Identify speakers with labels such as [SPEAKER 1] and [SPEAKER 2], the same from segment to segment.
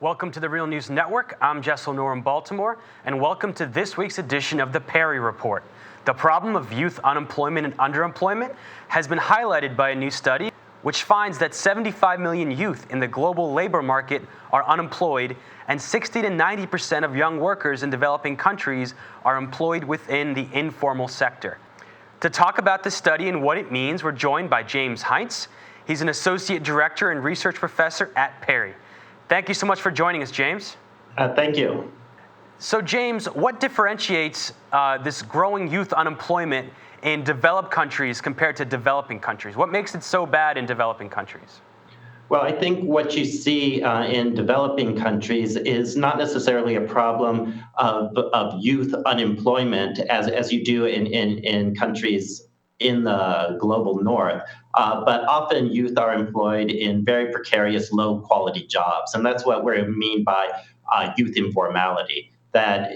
[SPEAKER 1] Welcome to the Real News Network. I'm Jessel Noor in Baltimore, and welcome to this week's edition of the Perry Report. The problem of youth unemployment and underemployment has been highlighted by a new study which finds that 75 million youth in the global labor market are unemployed, and 60 to 90% of young workers in developing countries are employed within the informal sector. To talk about this study and what it means, we're joined by James Heintz. He's an associate director and research professor at Perry. Thank you so much for joining us, James.
[SPEAKER 2] Thank you.
[SPEAKER 1] So, James, what differentiates this growing youth unemployment in developed countries compared to developing countries? What makes it so bad in developing countries?
[SPEAKER 2] Well, I think what you see in developing countries is not necessarily a problem of youth unemployment as you do in countries in the global north, but often youth are employed in very precarious, low-quality jobs, and that's what we mean by youth informality. That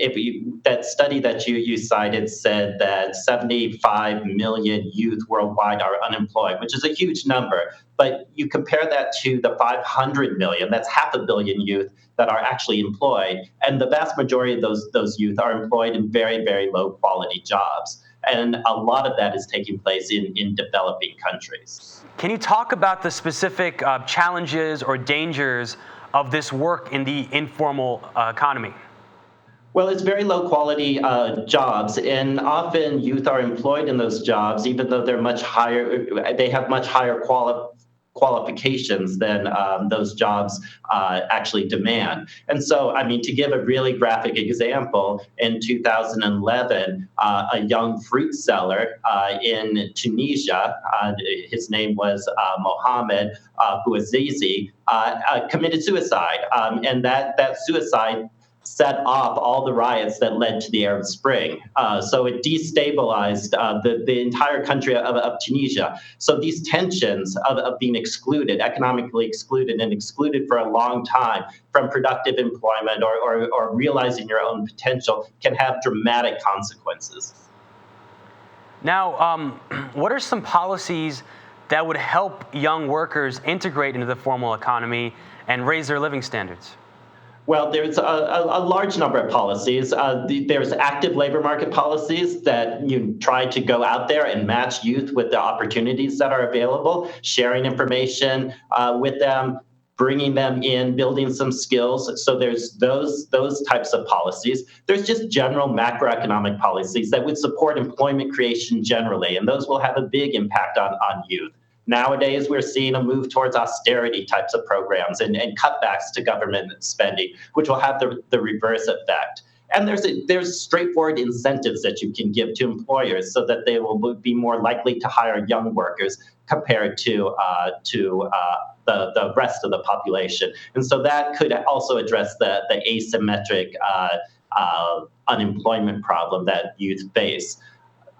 [SPEAKER 2] study that you cited said that 75 million youth worldwide are unemployed, which is a huge number. But you compare that to the 500 million, that's half a billion youth that are actually employed, and the vast majority of those youth are employed in very, very low-quality jobs. And a lot of that is taking place in developing countries.
[SPEAKER 1] Can you talk about the specific challenges or dangers of this work in the informal economy?
[SPEAKER 2] Well, it's very low quality jobs, and often youth are employed in those jobs, even though they're much higher. They have much higher qualifications than those jobs actually demand. And so, I mean, to give a really graphic example, in 2011, a young fruit seller in Tunisia, his name was Mohammed Bouazizi, committed suicide, and that suicide set off all the riots that led to the Arab Spring. So it destabilized the entire country of Tunisia. So these tensions of being excluded, economically excluded, and excluded for a long time from productive employment or realizing your own potential can have dramatic consequences.
[SPEAKER 1] Now, what are some policies that would help young workers integrate into the formal economy and raise their living standards?
[SPEAKER 2] Well, there's a large number of policies. There's active labor market policies that you try to go out there and match youth with the opportunities that are available, sharing information with them, bringing them in, building some skills. So there's those types of policies. There's just general macroeconomic policies that would support employment creation generally, and those will have a big impact on youth. Nowadays, we're seeing a move towards austerity types of programs and cutbacks to government spending, which will have the reverse effect. And there's straightforward incentives that you can give to employers so that they will be more likely to hire young workers compared to the rest of the population. And so that could also address the asymmetric unemployment problem that youth face.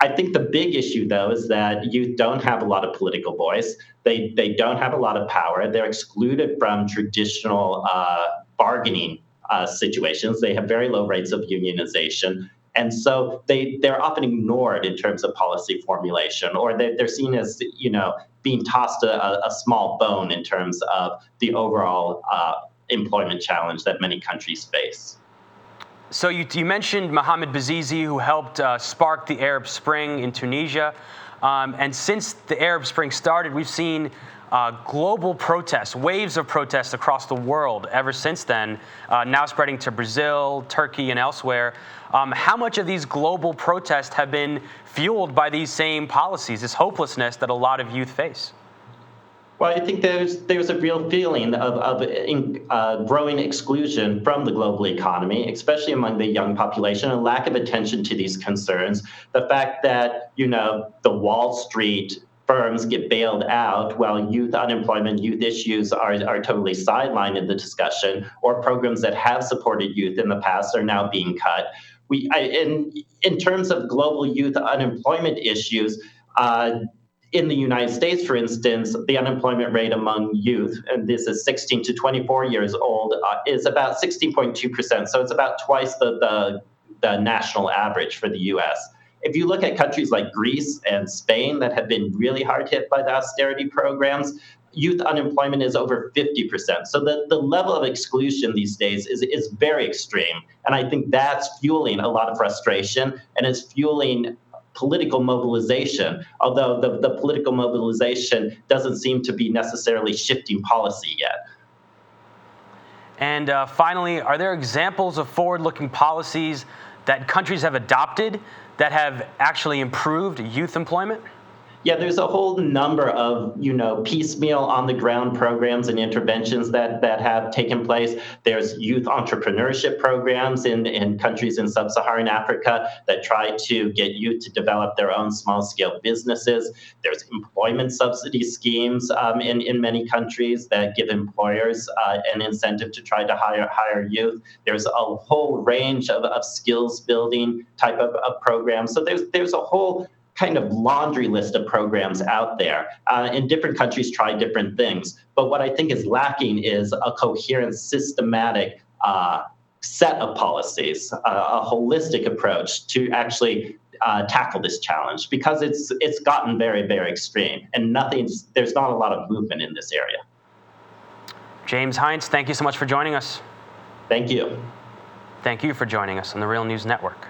[SPEAKER 2] I think the big issue, though, is that youth don't have a lot of political voice. They don't have a lot of power. They're excluded from traditional bargaining situations. They have very low rates of unionization. And so they're often ignored in terms of policy formulation, or they're seen as, being tossed a small bone in terms of the overall employment challenge that many countries face.
[SPEAKER 1] So you mentioned Mohammed Bouazizi, who helped spark the Arab Spring in Tunisia. And since the Arab Spring started, we've seen global protests, waves of protests across the world ever since then, now spreading to Brazil, Turkey, and elsewhere. How much of these global protests have been fueled by these same policies, this hopelessness that a lot of youth face?
[SPEAKER 2] Well, I think there's a real feeling of growing exclusion from the global economy, especially among the young population, a lack of attention to these concerns. The fact that, the Wall Street firms get bailed out while youth unemployment, youth issues are totally sidelined in the discussion, or programs that have supported youth in the past are now being cut. In terms of global youth unemployment issues, in the United States, for instance, the unemployment rate among youth, and this is 16 to 24 years old, is about 16.2%. So it's about twice the national average for the U.S. If you look at countries like Greece and Spain that have been really hard hit by the austerity programs, youth unemployment is over 50%. So the level of exclusion these days is very extreme. And I think that's fueling a lot of frustration and is fueling political mobilization, although the political mobilization doesn't seem to be necessarily shifting policy yet.
[SPEAKER 1] And finally, are there examples of forward-looking policies that countries have adopted that have actually improved youth employment?
[SPEAKER 2] Yeah, there's a whole number of, piecemeal on the ground programs and interventions that have taken place. There's youth entrepreneurship programs in countries in sub-Saharan Africa that try to get youth to develop their own small scale businesses. There's employment subsidy schemes in many countries that give employers an incentive to try to hire youth. There's a whole range of skills building type of programs. So there's a whole kind of laundry list of programs out there. And different countries try different things. But what I think is lacking is a coherent, systematic set of policies, a holistic approach to actually tackle this challenge, because it's gotten very, very extreme, and there's not a lot of movement in this area.
[SPEAKER 1] James Heintz, thank you so much for joining us.
[SPEAKER 2] Thank you.
[SPEAKER 1] Thank you for joining us on the Real News Network.